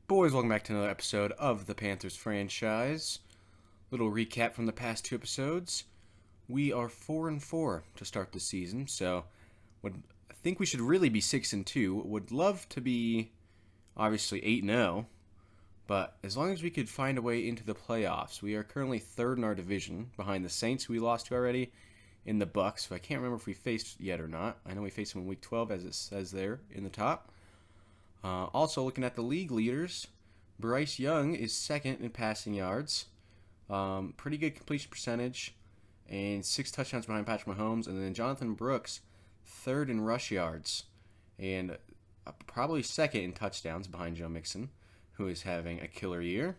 Boys, welcome back to another episode of the Panthers franchise. Little recap from the past two episodes. We are 4-4 to start the season, so I think we should really be 6-2. Would love to be obviously 8-0, but as long as we could find a way into the playoffs. We are currently third in our division, behind the Saints, who we lost to already, in the Bucks. So I can't remember if we faced yet or not. I know we faced them in Week 12, as it says there in the top. Also, looking at the league leaders, Bryce Young is second in passing yards. Pretty good completion percentage, and 6 touchdowns behind Patrick Mahomes. And then Jonathan Brooks, third in rush yards, and probably second in touchdowns behind Joe Mixon, who is having a killer year.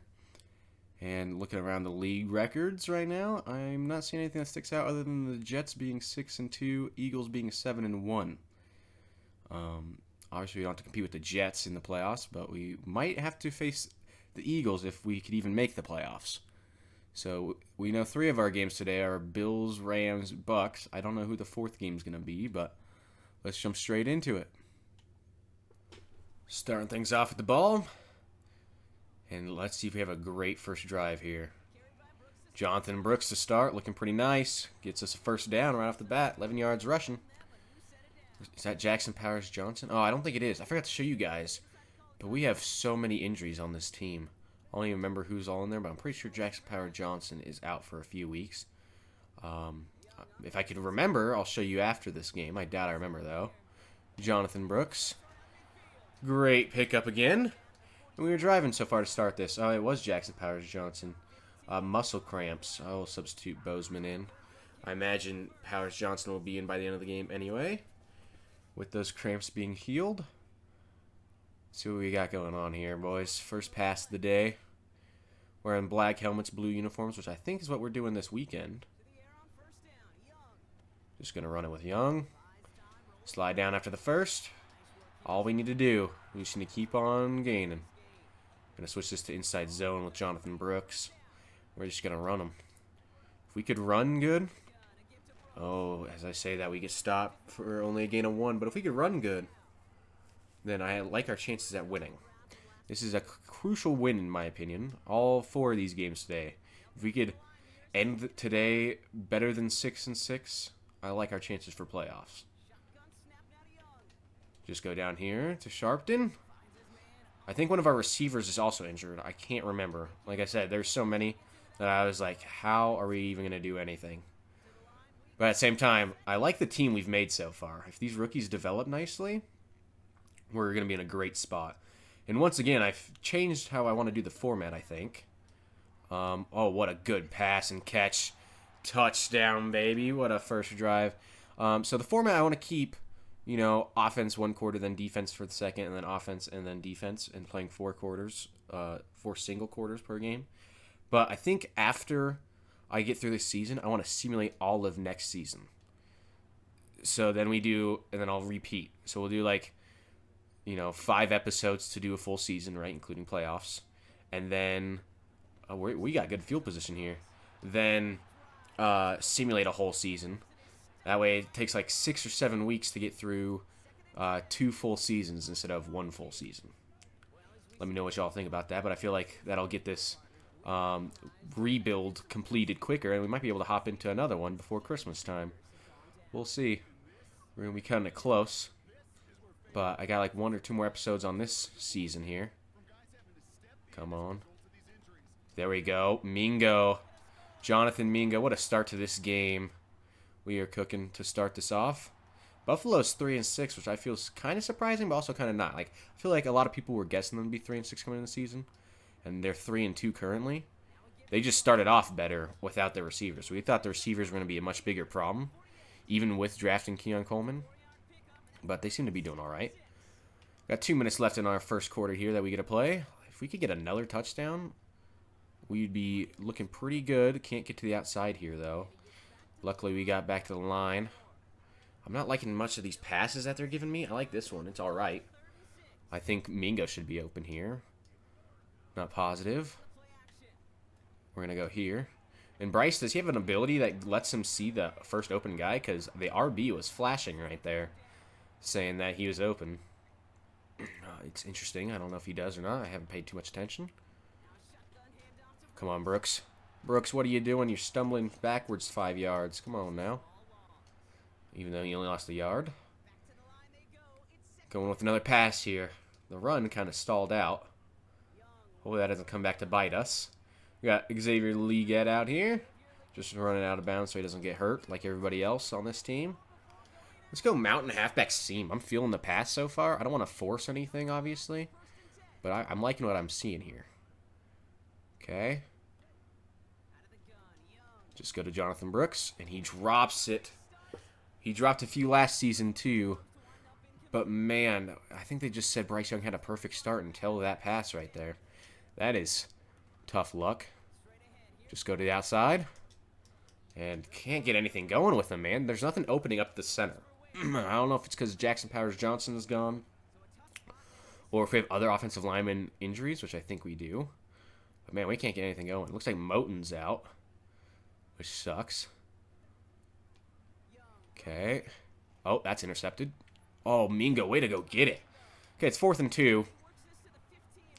And looking around the league records right now, I'm not seeing anything that sticks out other than the Jets being 6-2, Eagles being 7-1. Obviously, we don't have to compete with the Jets in the playoffs, but we might have to face the Eagles if we could even make the playoffs. So we know 3 of our games today are Bills, Rams, Bucks. I don't know who the 4th game is going to be, but let's jump straight into it. Starting things off with the ball. And let's see if we have a great first drive here. Jonathan Brooks to start, looking pretty nice. Gets us a first down right off the bat, 11 yards rushing. Is that Jackson Powers Johnson? Oh, I don't think it is. I forgot to show you guys. But we have so many injuries on this team. I don't even remember who's all in there, but I'm pretty sure Jackson Powers Johnson is out for a few weeks. If I could remember, I'll show you after this game. I doubt I remember, though. Jonathan Brooks. Great pickup again. And we were driving so far to start this. Oh, it was Jackson Powers Johnson. Muscle cramps. I will substitute Bozeman in. I imagine Powers Johnson will be in by the end of the game anyway, with those cramps being healed. Let's see what we got going on here, boys. First pass of the day. Wearing black helmets, blue uniforms, which I think is what we're doing this weekend. Just going to run it with Young. Slide down after the first. All we need to do, we just need to keep on gaining. Going to switch this to inside zone with Jonathan Brooks. We're just going to run them. If we could run good. Oh, as I say that, we get stopped for only a gain of 1. But if we could run good, then I like our chances at winning. This is a crucial win, in my opinion. All 4 of these games today. If we could end today better than 6-6, I like our chances for playoffs. Just go down here to Sharpton. I think one of our receivers is also injured. I can't remember. Like I said, there's so many that I was like, how are we even going to do anything? But at the same time, I like the team we've made so far. If these rookies develop nicely, we're going to be in a great spot. And once again, I've changed how I want to do the format, I think. Oh, what a good pass and catch. Touchdown, baby. What a first drive. So the format I want to keep, offense 1 quarter, then defense for the second, and then offense and then defense, and playing 4 quarters, 4 single quarters per game. But I think after I get through this season, I want to simulate all of next season. So then and then I'll repeat. So we'll do 5 episodes to do a full season, right, including playoffs. And then we got good field position here. Then simulate a whole season. That way it takes 6 or 7 weeks to get through 2 full seasons instead of 1 full season. Let me know what y'all think about that, but I feel like that'll get this rebuild completed quicker, and we might be able to hop into another one before Christmas time. We'll see. We're going to be cutting it close. But I got 1 or 2 more episodes on this season here. Come on. There we go. Mingo. Jonathan Mingo. What a start to this game. We are cooking to start this off. Buffalo's 3-6, which I feel is kind of surprising, but also kind of not. I feel like a lot of people were guessing them to be 3-6 coming in the season, and they're 3-2 currently. They just started off better without their receivers. So we thought the receivers were going to be a much bigger problem, even with drafting Keon Coleman. But they seem to be doing all right. Got 2 minutes left in our first quarter here that we get to play. If we could get another touchdown, we'd be looking pretty good. Can't get to the outside here, though. Luckily, we got back to the line. I'm not liking much of these passes that they're giving me. I like this one. It's all right. I think Mingo should be open here. Not positive. We're going to go here. And Bryce, does he have an ability that lets him see the first open guy? Because the RB was flashing right there, saying that he was open. It's interesting. I don't know if he does or not. I haven't paid too much attention. Come on, Brooks. Brooks, what are you doing? You're stumbling backwards 5 yards. Come on now. Even though you only lost a yard. Going with another pass here. The run kind of stalled out. Hopefully that doesn't come back to bite us. We got Xavier Leggett out here. Just running out of bounds so he doesn't get hurt like everybody else on this team. Let's go mountain halfback seam. I'm feeling the pass so far. I don't want to force anything, obviously. But I'm liking what I'm seeing here. Okay. Just go to Jonathan Brooks, and he drops it. He dropped a few last season, too. But, man, I think they just said Bryce Young had a perfect start until that pass right there. That is tough luck. Just go to the outside. And can't get anything going with him, man. There's nothing opening up the center. I don't know if it's because Jackson Powers-Johnson is gone. Or if we have other offensive lineman injuries, which I think we do. But, man, we can't get anything going. Looks like Moten's out. Which sucks. Okay. Oh, that's intercepted. Oh, Mingo, way to go get it. Okay, it's 4th and 2.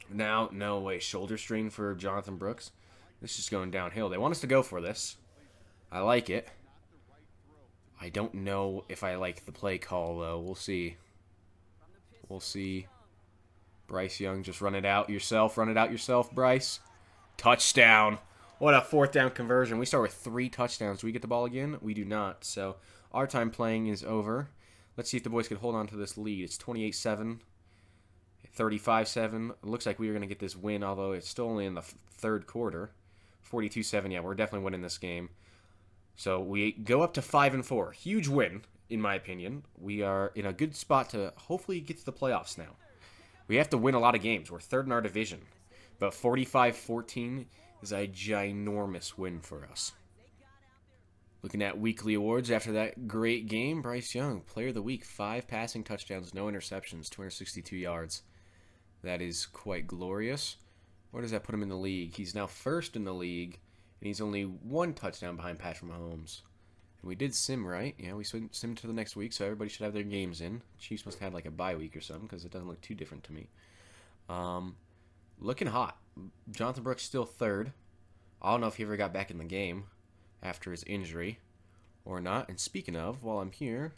Now, no way. Shoulder strain for Jonathan Brooks. This is going downhill. They want us to go for this. I like it. I don't know if I like the play call, though. We'll see. We'll see. Bryce Young, just run it out yourself. Run it out yourself, Bryce. Touchdown. What a 4th down conversion. We start with 3 touchdowns. Do we get the ball again? We do not. So our time playing is over. Let's see if the boys can hold on to this lead. It's 28-7. 35-7. It looks like we are going to get this win, although it's still only in the 3rd quarter. 42-7. Yeah, we're definitely winning this game. So we go up to 5-4. Huge win, in my opinion. We are in a good spot to hopefully get to the playoffs now. We have to win a lot of games. We're 3rd in our division. But 45-14 is a ginormous win for us. Looking at weekly awards after that great game, Bryce Young, Player of the Week, 5 passing touchdowns, no interceptions, 262 yards. That is quite glorious. Where does that put him in the league? He's now 1st in the league, and he's only 1 touchdown behind Patrick Mahomes. And we did sim, right? Yeah, we simmed to the next week, so everybody should have their games in. Chiefs must have had like a bye week or something, because it doesn't look too different to me. Looking hot. Jonathan Brooks still 3rd. I don't know if he ever got back in the game after his injury or not. And speaking of, while I'm here,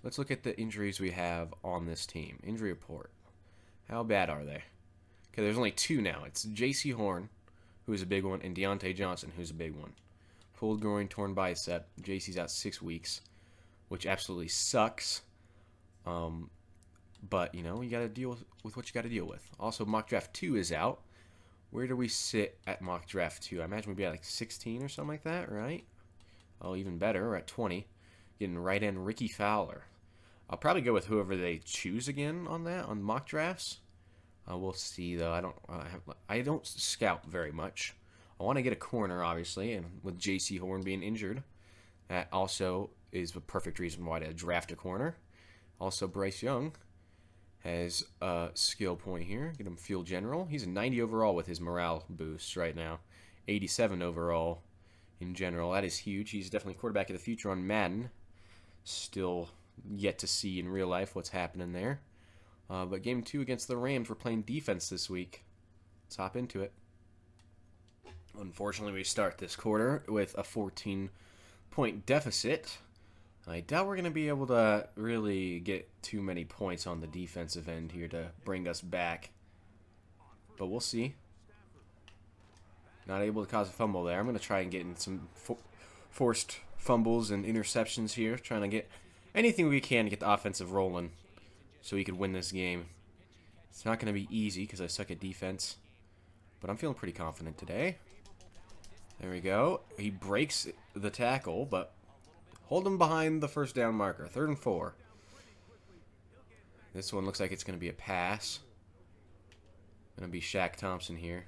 let's look at the injuries we have on this team. Injury report. How bad are they? Okay, there's only 2 now. It's J.C. Horn, who's a big one, and Deontay Johnson, who's a big one. Pulled groin, torn bicep. J.C.'s out 6 weeks, which absolutely sucks. But, you know, you got to deal with what you got to deal with. Also, Mock Draft 2 is out. Where do we sit at Mock Draft 2? I imagine we'd be at like 16 or something like that, right? Oh, even better. We're at 20. Getting right in Ricky Fowler. I'll probably go with whoever they choose again on that, on mock drafts. We'll see, though. I don't scout very much. I want to get a corner, obviously, and with J.C. Horn being injured, that also is a perfect reason why to draft a corner. Also, Bryce Young has a skill point here. Get him field general. He's a 90 overall with his morale boost right now. 87 overall in general. That is huge. He's definitely quarterback of the future on Madden. Still yet to see in real life what's happening there. But game 2 against the Rams, we're playing defense this week. Let's hop into it. Unfortunately, we start this quarter with a 14-point deficit. I doubt we're going to be able to really get too many points on the defensive end here to bring us back. But we'll see. Not able to cause a fumble there. I'm going to try and get in some forced fumbles and interceptions here. Trying to get anything we can to get the offensive rolling so we could win this game. It's not going to be easy because I suck at defense. But I'm feeling pretty confident today. There we go. He breaks the tackle, but hold him behind the first down marker. 3rd and 4. This one looks like it's going to be a pass. Going to be Shaq Thompson here.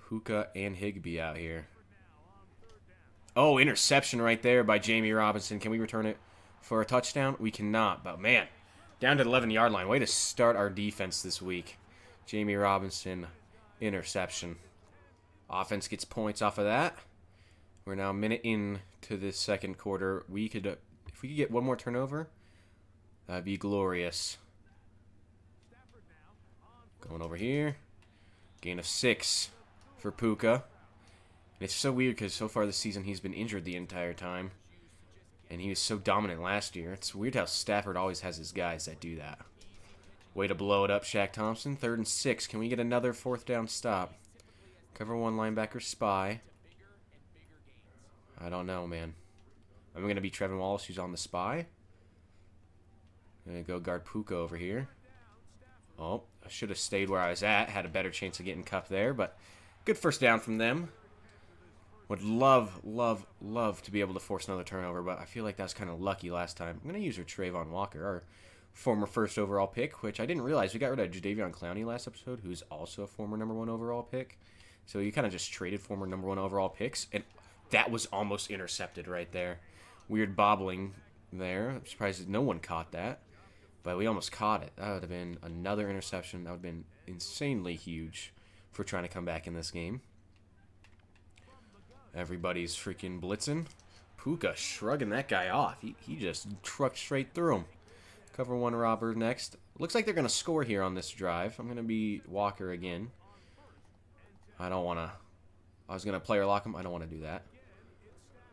Puka and Higbee out here. Oh, interception right there by Jamie Robinson. Can we return it for a touchdown? We cannot, but man, down to the 11-yard line. Way to start our defense this week. Jamie Robinson, interception. Offense gets points off of that. We're now a minute into this second quarter. If we could get one more turnover, that'd be glorious. Going over here. Gain of 6 for Puka. And it's so weird because so far this season he's been injured the entire time. And he was so dominant last year. It's weird how Stafford always has his guys that do that. Way to blow it up, Shaq Thompson. 3rd and 6. Can we get another 4th down stop? Cover 1 linebacker spy. I don't know, man. I'm going to be Trevin Wallace, who's on the spy. I'm going to go guard Puka over here. Oh, I should have stayed where I was at. Had a better chance of getting cuffed there, but good first down from them. Would love, love, love to be able to force another turnover, but I feel like that was kind of lucky last time. I'm going to use our Trayvon Walker, our former 1st overall pick, which I didn't realize. We got rid of Jadeveon Clowney last episode, who's also a former number 1 overall pick. So you kind of just traded former number 1 overall picks, and that was almost intercepted right there. Weird bobbling there. I'm surprised that no one caught that, but we almost caught it. That would have been another interception. That would have been insanely huge for trying to come back in this game. Everybody's freaking blitzing. Puka shrugging that guy off. He just trucked straight through him. Cover 1 robber next. Looks like they're going to score here on this drive. I'm going to be Walker again. I don't want to. I was going to player lock him. I don't want to do that.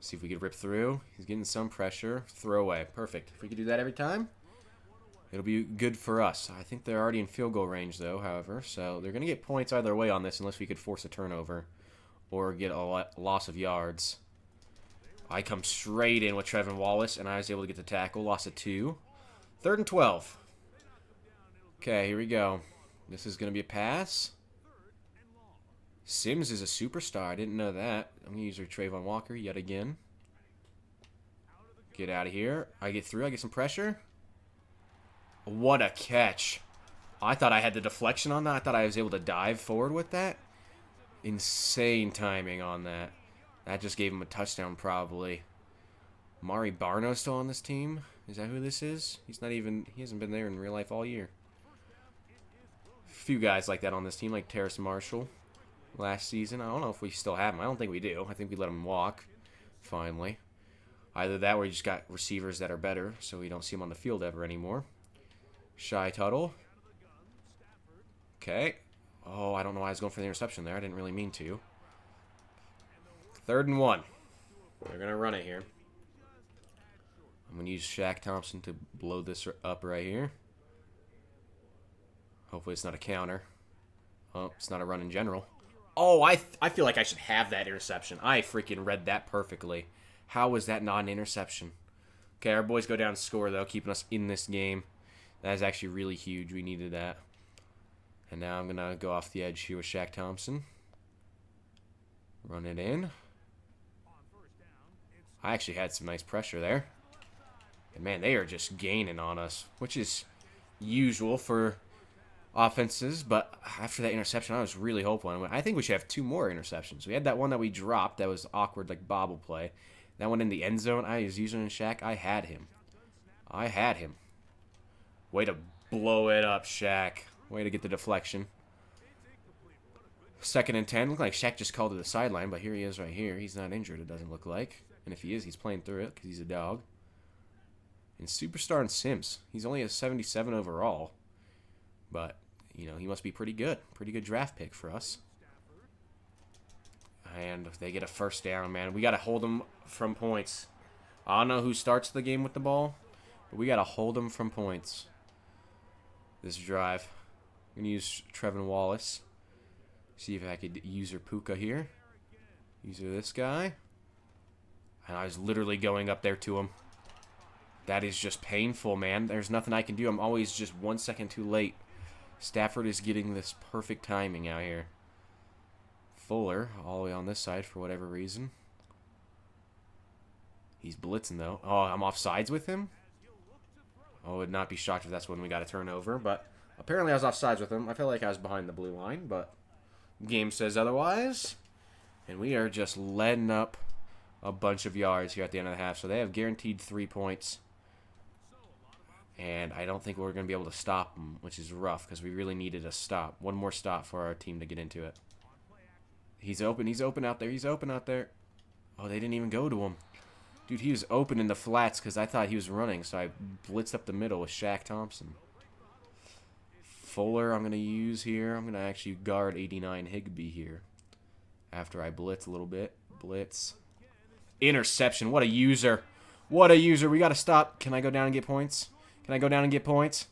See if we could rip through. He's getting some pressure. Throw away. Perfect. If we could do that every time, it'll be good for us. I think they're already in field goal range, though, however. So they're going to get points either way on this unless we could force a turnover or get a loss of yards. I come straight in with Trevin Wallace, and I was able to get the tackle. Loss of 2. 3rd and 12. Okay, here we go. This is going to be a pass. Sims is a superstar. I didn't know that. I'm going to use our Trayvon Walker yet again. Get out of here. I get through. I get some pressure. What a catch. I thought I had the deflection on that. I thought I was able to dive forward with that. Insane timing on that. That just gave him a touchdown probably. Mari Barno still on this team? Is that who this is? He hasn't been there in real life all year. A few guys like that on this team, like Terrace Marshall last season. I don't know if we still have him. I don't think we do. I think we let him walk, finally. Either that or we just got receivers that are better, so we don't see him on the field ever anymore. Shy Tuttle. Okay. Oh, I don't know why I was going for the interception there. I didn't really mean to. 3rd and 1. They're going to run it here. I'm going to use Shaq Thompson to blow this up right here. Hopefully it's not a counter. Oh, it's not a run in general. Oh, I feel like I should have that interception. I freaking read that perfectly. How was that not an interception? Okay, our boys go down and score, though, keeping us in this game. That is actually really huge. We needed that. And now I'm going to go off the edge here with Shaq Thompson. Run it in. I actually had some nice pressure there. And, man, they are just gaining on us, which is usual for offenses. But after that interception, I was really hoping. I think we should have 2 more interceptions. We had that one that we dropped that was awkward, like bobble play. That one in the end zone, I was using Shaq. I had him. Way to blow it up, Shaq. Way to get the deflection. 2nd and 10. Looked like Shaq just called to the sideline, but here he is right here. He's not injured, it doesn't look like. And if he is, he's playing through it because he's a dog. And Superstar and Sims. He's only a 77 overall. But, you know, he must be pretty good. Pretty good draft pick for us. And if they get a first down, man, we got to hold them from points. I don't know who starts the game with the ball, but we got to hold them from points. This drive. I'm going to use Trevin Wallace. See if I could use her Puka here. Use her this guy. And I was literally going up there to him. That is just painful, man. There's nothing I can do. I'm always just 1 second too late. Stafford is getting this perfect timing out here. Fuller, all the way on this side for whatever reason. He's blitzing, though. Oh, I'm off sides with him? I would not be shocked if that's when we got a turnover, but apparently I was off sides with him. I felt like I was behind the blue line, but game says otherwise. And we are just letting up a bunch of yards here at the end of the half. So they have guaranteed 3 points. And I don't think we're going to be able to stop them, which is rough because we really needed a stop. One more stop for our team to get into it. He's open. He's open out there. He's open out there. Oh, they didn't even go to him. Dude, he was open in the flats because I thought he was running, so I blitzed up the middle with Shaq Thompson. Fuller I'm going to use here. I'm going to actually guard 89 Higbee here. After I blitz a little bit. Blitz. Interception. What a user. What a user. We got to stop. Can I go down and get points? Can I go down and get points?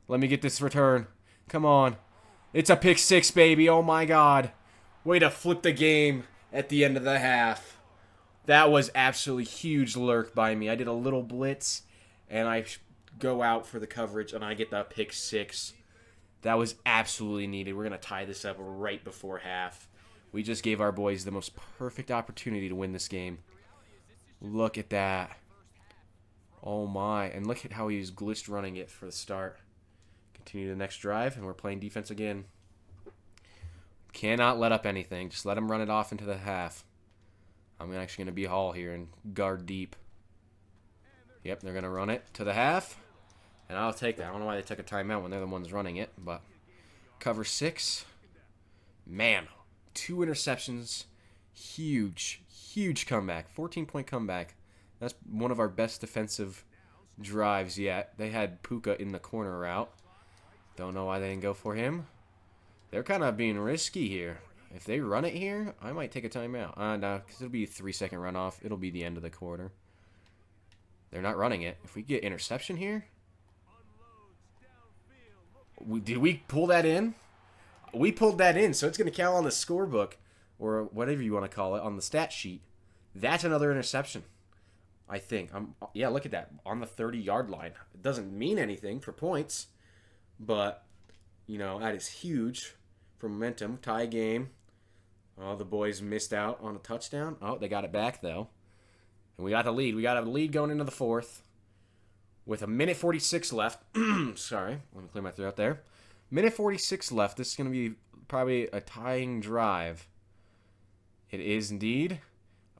Let me get this return. Come on. It's a pick six, baby. Oh, my God. Way to flip the game at the end of the half. That was absolutely huge lurk by me. I did a little blitz, and I go out for the coverage, and I get the pick six. That was absolutely needed. We're going to tie this up right before half. We just gave our boys the most perfect opportunity to win this game. Look at that. Oh, my. And look at how he was glitched running it for the start. Continue the next drive, and we're playing defense again. Cannot let up anything. Just let him run it off into the half. I'm actually going to be Hall here and guard deep. Yep, they're going to run it to the half. And I'll take that. I don't know why they took a timeout when they're the ones running it. But cover 6. Man, 2 interceptions. Huge, huge comeback. 14-point comeback. That's one of our best defensive drives yet. They had Puka in the corner route. Don't know why they didn't go for him. They're kind of being risky here. If they run it here, I might take a timeout. No, because it'll be a 3-second runoff. It'll be the end of the quarter. They're not running it. If we get interception here... Did we pull that in? We pulled that in, so it's going to count on the scorebook, or whatever you want to call it, on the stat sheet. That's another interception, I think. Yeah, look at that. On the 30-yard line. It doesn't mean anything for points, but, you know, that is huge for momentum. Tie game. Oh, the boys missed out on a touchdown. Oh, they got it back, though. And we got the lead. We got a lead going into the 4th. With a minute 46 left. Sorry. Let me clear my throat there. Minute 46 left. This is going to be probably a tying drive. It is indeed.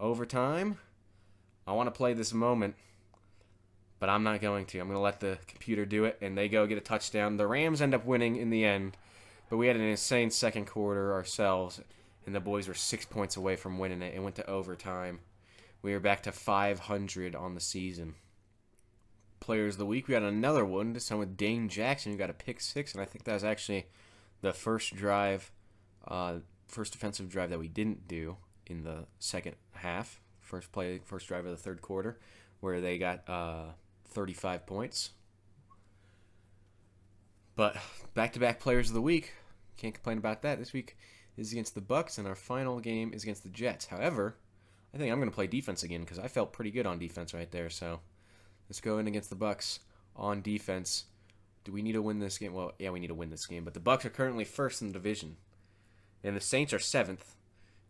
Overtime. I want to play this moment. But I'm not going to. I'm going to let the computer do it. And they go get a touchdown. The Rams end up winning in the end. But we had an insane second quarter ourselves. And the boys were 6 points away from winning it. It went to overtime. We are back to 500 on the season. Players of the week, we got another one, this time with Dane Jackson, who got a pick 6, and I think that was actually the first drive, first defensive drive that we didn't do in the second half. First drive of the 3rd quarter, where they got 35 points. But back-to-back players of the week, can't complain about that. This week is against the Bucks, and our final game is against the Jets. However, I think I'm going to play defense again, because I felt pretty good on defense right there, so... Let's go in against the Bucks on defense. Do we need to win this game? Well, yeah, we need to win this game. But the Bucks are currently 1st in the division. And the Saints are 7th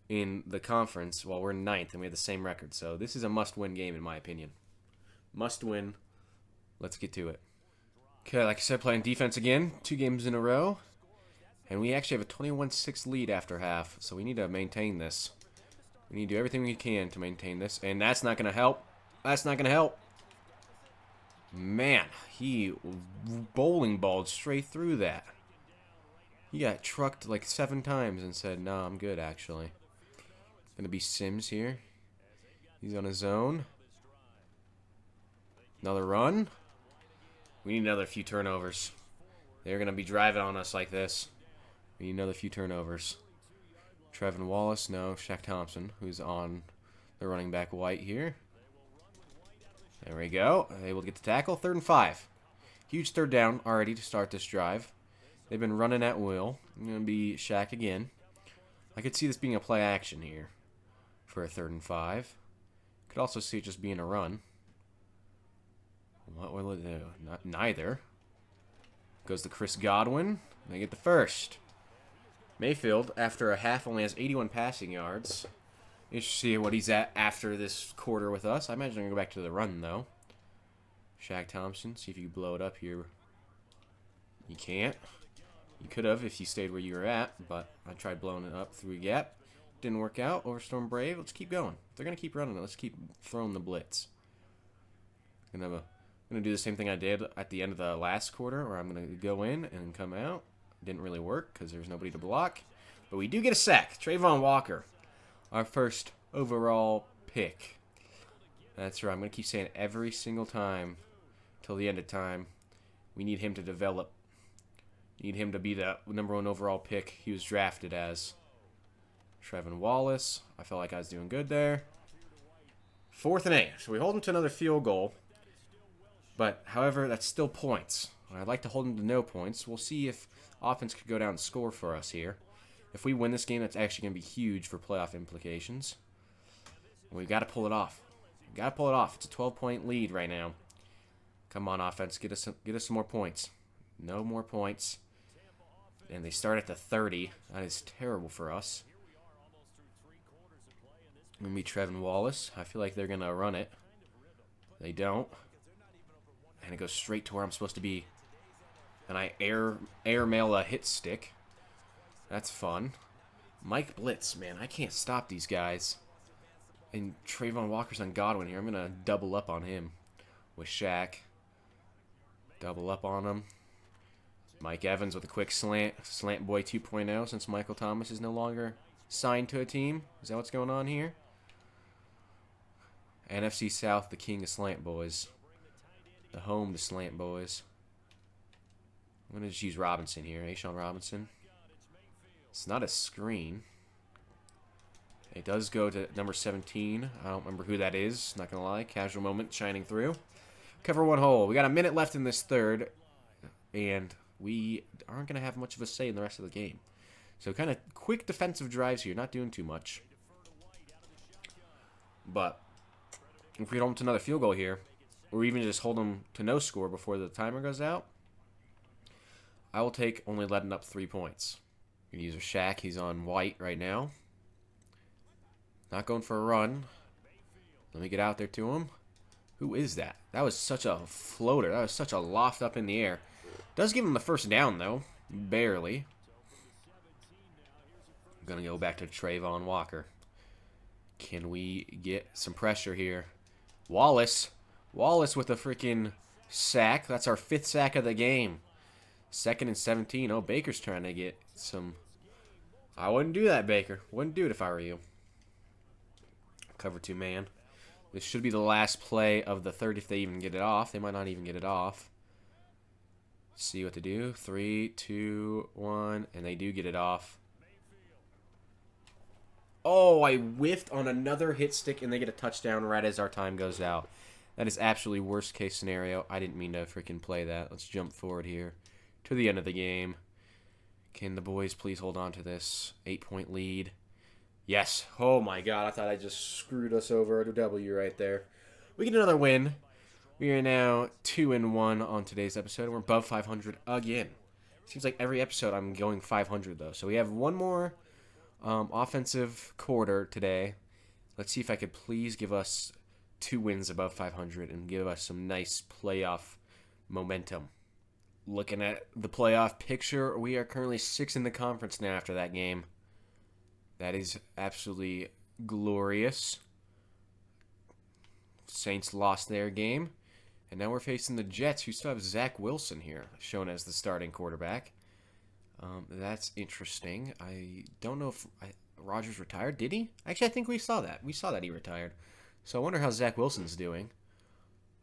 in the conference, while we're 9th, and we have the same record. So this is a must-win game, in my opinion. Must win. Let's get to it. Okay, like I said, playing defense again. 2 games in a row. And we actually have a 21-6 lead after half. So we need to maintain this. We need to do everything we can to maintain this. And that's not going to help. That's not going to help. Man, he bowling balled straight through that. He got trucked like 7 times and said, "No, I'm good, actually." Gonna be Sims here. He's on his own. Another run. We need another few turnovers. They're gonna be driving on us like this. We need another few turnovers. Trevin Wallace, no. Shaq Thompson, who's on the running back White here. There we go. Able to get the tackle. 3rd and 5. Huge 3rd down already to start this drive. They've been running at will. I'm going to be Shaq again. I could see this being a play action here for a 3rd and 5. Could also see it just being a run. What will it do? Neither. Goes to Chris Godwin. They get the first. Mayfield, after a half, only has 81 passing yards. Interesting to see what he's at after this quarter with us. I imagine I'm going to go back to the run, though. Shaq Thompson, see if you can blow it up here. You can't. You could have if you stayed where you were at, but I tried blowing it up through a gap. Didn't work out. Overstorm Brave. Let's keep going. They're going to keep running it. Let's keep throwing the blitz. I'm going to do the same thing I did at the end of the last quarter, where I'm going to go in and come out. Didn't really work because there's nobody to block. But we do get a sack. Trayvon Walker. Our first overall pick. That's right. I'm going to keep saying it every single time till the end of time. We need him to develop Need him to be the #1 overall pick he was drafted as. Trevin Wallace. I felt like I was doing good there. 4th and 8. So we hold him to another field goal. But, however, that's still points. I'd like to hold him to no points. We'll see if offense could go down and score for us here. If we win this game, that's actually going to be huge for playoff implications. We've got to pull it off. We've got to pull it off. It's a 12-point lead right now. Come on, offense. Get us some more points. No more points. And they start at the 30. That is terrible for us. Going to be Trevin Wallace. I feel like they're going to run it. They don't. And it goes straight to where I'm supposed to be. And I airmail a hit stick. That's fun. Mike Blitz, man, I can't stop these guys. And Trayvon Walker's on Godwin here. I'm going to double up on him with Shaq. Double up on him. Mike Evans with a quick slant. Slant boy 2.0 since Michael Thomas is no longer signed to a team. Is that what's going on here? NFC South, the king of slant boys. The home to slant boys. I'm going to just use Robinson here. A'Shawn Robinson. It's not a screen. It does go to number 17. I don't remember who that is. Not going to lie. Casual moment shining through. Cover one hole. We got a minute left in this third. And we aren't going to have much of a say in the rest of the game. So kind of quick defensive drives here. Not doing too much. But if we hold them to another field goal here, or even just hold them to no score before the timer goes out, I will take only letting up 3 points. We're going to use a Shaq. He's on white right now. Not going for a run. Let me get out there to him. Who is that? That was such a floater. That was such a loft up in the air. Does give him the first down, though. Barely. I'm going to go back to Trayvon Walker. Can we get some pressure here? Wallace. Wallace with a freaking sack. That's our 5th sack of the game. 2nd and 17. Oh, Baker's trying to get some... I wouldn't do that, Baker. Wouldn't do it if I were you. Cover 2 man. This should be the last play of the third if they even get it off. They might not even get it off. See what to do. 3, 2, 1. And they do get it off. Oh, I whiffed on another hit stick and they get a touchdown right as our time goes out. That is absolutely worst case scenario. I didn't mean to freaking play that. Let's jump forward here to the end of the game. Can the boys please hold on to this 8-point lead? Yes. Oh my god, I thought I just screwed us over at a W right there. We get another win. We are now 2-1 on today's episode. We're above 500 again. Seems like every episode I'm going 500 though. So we have one more offensive quarter today. Let's see if I could please give us 2 wins above 500 and give us some nice playoff momentum. Looking at the playoff picture, we are currently 6th in the conference now after that game. That is absolutely glorious. Saints lost their game. And now we're facing the Jets, who still have Zach Wilson here, shown as the starting quarterback. That's interesting. I don't know if Rodgers retired. Did he? Actually, I think we saw that. We saw that he retired. So I wonder how Zach Wilson's doing.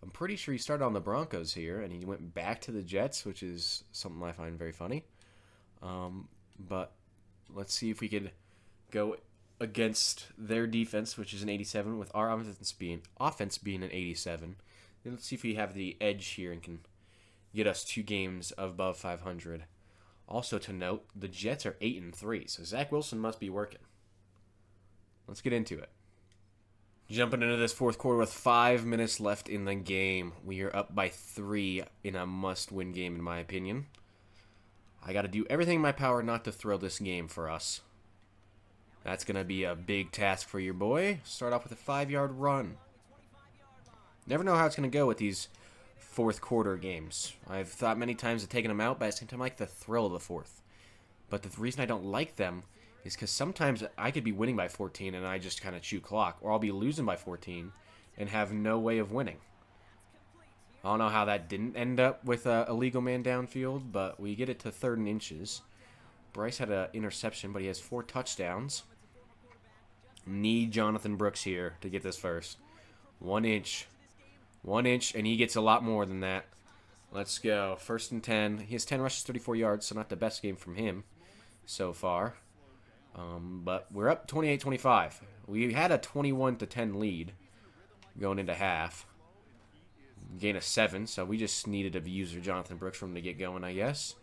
I'm pretty sure he started on the Broncos here, and he went back to the Jets, which is something I find very funny. But let's see if we could go against their defense, which is an 87, with our offense being an 87. Then let's see if we have the edge here and can get us 2 games above 500. Also to note, the Jets are 8-3, so Zach Wilson must be working. Let's get into it. Jumping into this fourth quarter with 5 minutes left in the game. We are up by 3 in a must-win game, in my opinion. I got to do everything in my power not to throw this game for us. That's going to be a big task for your boy. Start off with a 5-yard run. Never know how it's going to go with these fourth quarter games. I've thought many times of taking them out, but at the same time I like the thrill of the fourth. But the reason I don't like them is because sometimes I could be winning by 14 and I just kind of chew clock, or I'll be losing by 14 and have no way of winning. I don't know how that didn't end up with a legal man downfield, but we get it to 3rd and inches. Bryce had an interception, but he has 4 touchdowns. Need Jonathan Brooks here to get this first. 1 inch. 1 inch, and he gets a lot more than that. Let's go. 1st and 10. He has 10 rushes, 34 yards, so not the best game from him so far. But we're up 28-25. We had a 21-10 lead going into half. Gain of 7, so we just needed a user, Jonathan Brooks, for him to get going, I guess.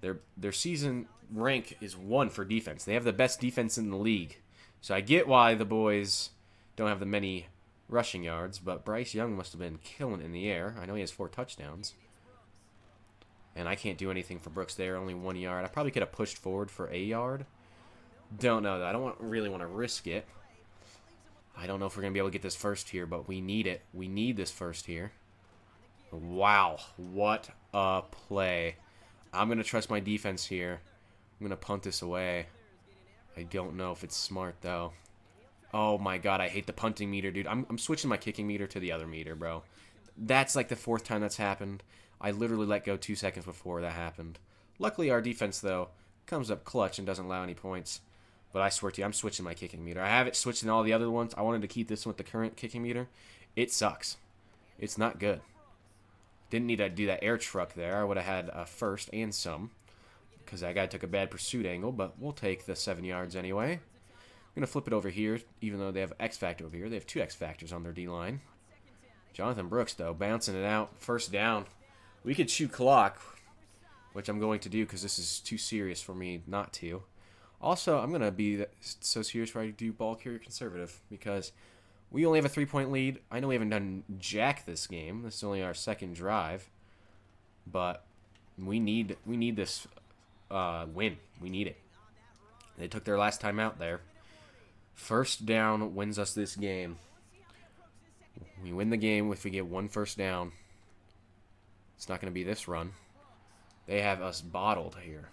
Their season rank is 1 for defense. They have the best defense in the league. So I get why the boys don't have the many rushing yards, but Bryce Young must have been killing it in the air. I know he has 4 touchdowns. And I can't do anything for Brooks there, only 1 yard. I probably could have pushed forward for a yard. Don't know, though. I don't really want to risk it. I don't know if we're going to be able to get this first here, but we need it. We need this first here. Wow, what a play. I'm going to trust my defense here. I'm going to punt this away. I don't know if it's smart, though. Oh, my God, I hate the punting meter, dude. I'm switching my kicking meter to the other meter, bro. That's like the 4th time that's happened. I literally let go 2 seconds before that happened. Luckily, our defense, though, comes up clutch and doesn't allow any points. But I swear to you, I'm switching my kicking meter. I have it switched in all the other ones. I wanted to keep this one with the current kicking meter. It sucks. It's not good. Didn't need to do that air truck there. I would have had a first and some. Because that guy took a bad pursuit angle. But we'll take the 7 yards anyway. I'm going to flip it over here. Even though they have X Factor over here. They have 2 X Factors on their D-line. Jonathan Brooks, though, bouncing it out. 1st down. We could shoot clock. Which I'm going to do because this is too serious for me not to. Also, I'm going to be so serious where I do ball carrier conservative because we only have a 3-point lead. I know we haven't done jack this game. This is only our 2nd drive. But we need this win. We need it. They took their last time out there. 1st down wins us this game. We win the game if we get 1 first down. It's not going to be this run. They have us bottled here.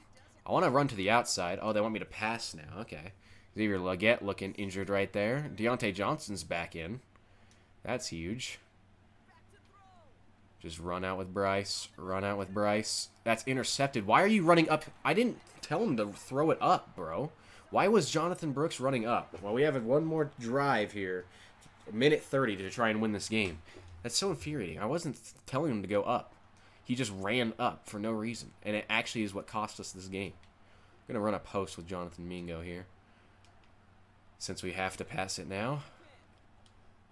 I want to run to the outside. Oh, they want me to pass now. Okay. Xavier Legette looking injured right there. Deontay Johnson's back in. That's huge. Just run out with Bryce. Run out with Bryce. That's intercepted. Why are you running up? I didn't tell him to throw it up, bro. Why was Jonathan Brooks running up? Well, we have one more drive here. 1:30 to try and win this game. That's so infuriating. I wasn't telling him to go up. He just ran up for no reason. And it actually is what cost us this game. I'm going to run a post with Jonathan Mingo here. Since we have to pass it now.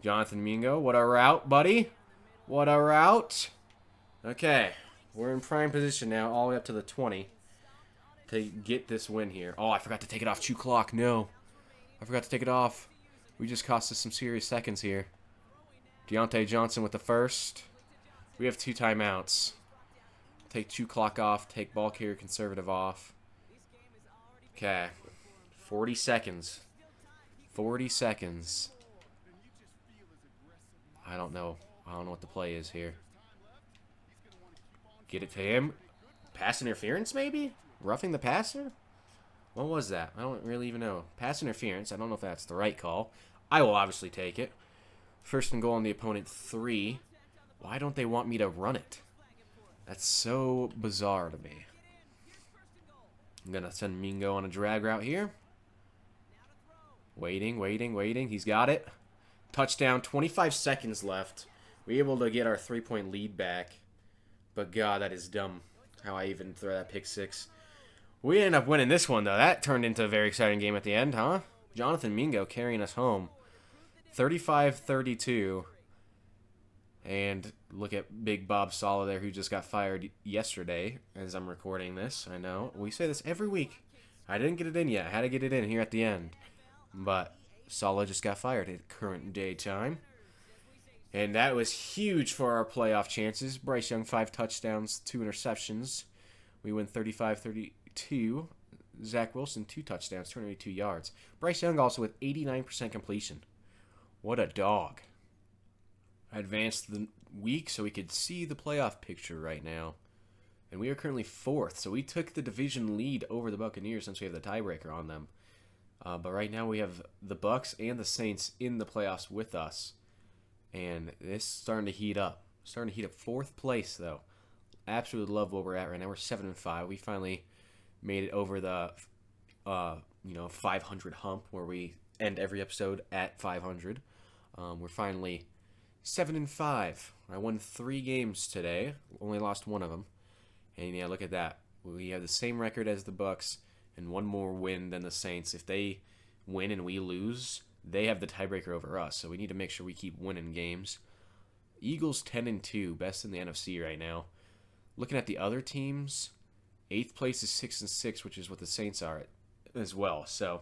Jonathan Mingo, what a route, buddy. What a route. Okay. We're in prime position now, all the way up to the 20. To get this win here. Oh, I forgot to take it off. 2 clock. No. I forgot to take it off. We just cost us some serious seconds here. Deontay Johnson with the first. We have 2 timeouts. Take 2 clock off. Take ball carrier conservative off. Okay. 40 seconds. 40 seconds. I don't know. I don't know what the play is here. Get it to him. Pass interference, maybe? Roughing the passer? What was that? I don't really even know. Pass interference. I don't know if that's the right call. I will obviously take it. 1st and goal on the opponent 3. Why don't they want me to run it? That's so bizarre to me. I'm going to send Mingo on a drag route here. Waiting, waiting, waiting. He's got it. Touchdown. 25 seconds left. We're able to get our 3-point lead back. But God, that is dumb. How I even throw that pick 6. We ended up winning this one, though. That turned into a very exciting game at the end, huh? Jonathan Mingo carrying us home. 35-32. And look at Big Bob Sala there, who just got fired yesterday as I'm recording this. I know. We say this every week. I didn't get it in yet. I had to get it in here at the end. But Sala just got fired at current day time. And that was huge for our playoff chances. Bryce Young, 5 touchdowns, 2 interceptions. We win 35-32. Zach Wilson, 2 touchdowns, 282 yards. Bryce Young also with 89% completion. What a dog. I advanced the week so we could see the playoff picture right now. And we are currently 4th, so we took the division lead over the Buccaneers since we have the tiebreaker on them. But right now we have the Bucs and the Saints in the playoffs with us. And this is starting to heat up. Starting to heat up. 4th place, though. Absolutely love where we're at right now. We're 7-5. We finally made it over the 500 hump where we end every episode at 500. We're finally 7-5. I won 3 games today. Only lost one of them. And yeah, look at that. We have the same record as the Bucks and one more win than the Saints. If they win and we lose, they have the tiebreaker over us. So we need to make sure we keep winning games. Eagles 10-2, best in the NFC right now. Looking at the other teams, 8th place is 6-6, which is what the Saints are as well. So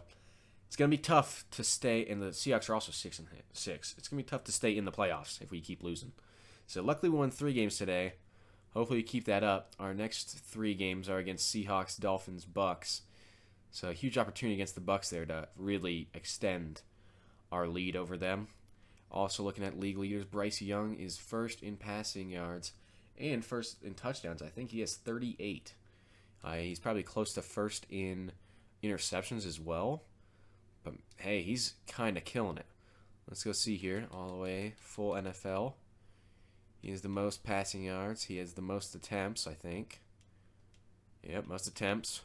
it's gonna be tough to stay. And the Seahawks are also 6-6. It's gonna be tough to stay in the playoffs if we keep losing. So luckily we won 3 games today. Hopefully we keep that up. Our next 3 games are against Seahawks, Dolphins, Bucks. So a huge opportunity against the Bucks there to really extend our lead over them. Also looking at league leaders, Bryce Young is first in passing yards and first in touchdowns. I think he has 38. He's probably close to first in interceptions as well. But hey, he's kind of killing it. Let's go see here, all the way, full NFL. He has the most passing yards. He has the most attempts, I think. Yep, most attempts.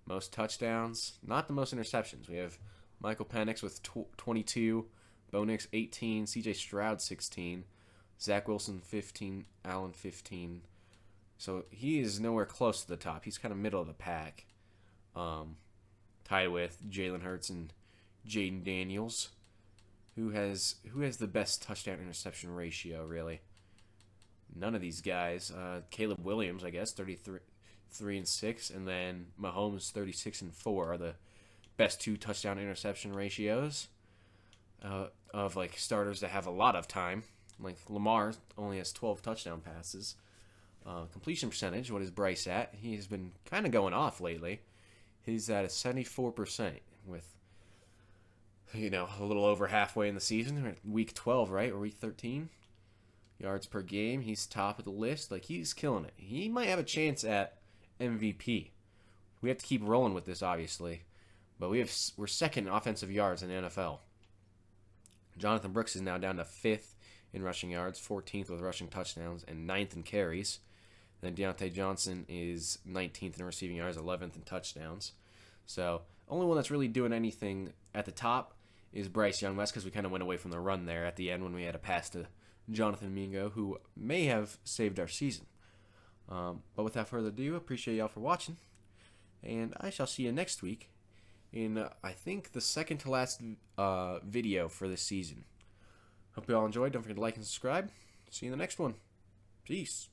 Most touchdowns. Not the most interceptions. We have Michael Penix with 22. Bo Nix 18. CJ Stroud 16. Zach Wilson 15. Allen 15. So he is nowhere close to the top. He's kind of middle of the pack. Tied with Jalen Hurts and Jaden Daniels. Who has the best touchdown interception ratio, really? None of these guys. Caleb Williams, I guess, 33-6, and then Mahomes 36-4 are the best 2 touchdown interception ratios of like starters that have a lot of time. Like Lamar only has 12 touchdown passes. Completion percentage, what is Bryce at? He has been kind of going off lately. He's at a 74% with, a little over halfway in the season. We're at week 12, right? Or week 13? Yards per game, he's top of the list. Like, he's killing it. He might have a chance at MVP. We have to keep rolling with this, obviously. But we're second in offensive yards in the NFL. Jonathan Brooks is now down to 5th in rushing yards, 14th with rushing touchdowns, and 9th in carries. Then Deontay Johnson is 19th in receiving yards, 11th in touchdowns. So, only one that's really doing anything at the top is Bryce Young. That's because we kind of went away from the run there at the end when we had a pass to Jonathan Mingo, who may have saved our season. But without further ado, appreciate y'all for watching. And I shall see you next week in, I think, the second to last video for this season. Hope you all enjoyed. Don't forget to like and subscribe. See you in the next one. Peace.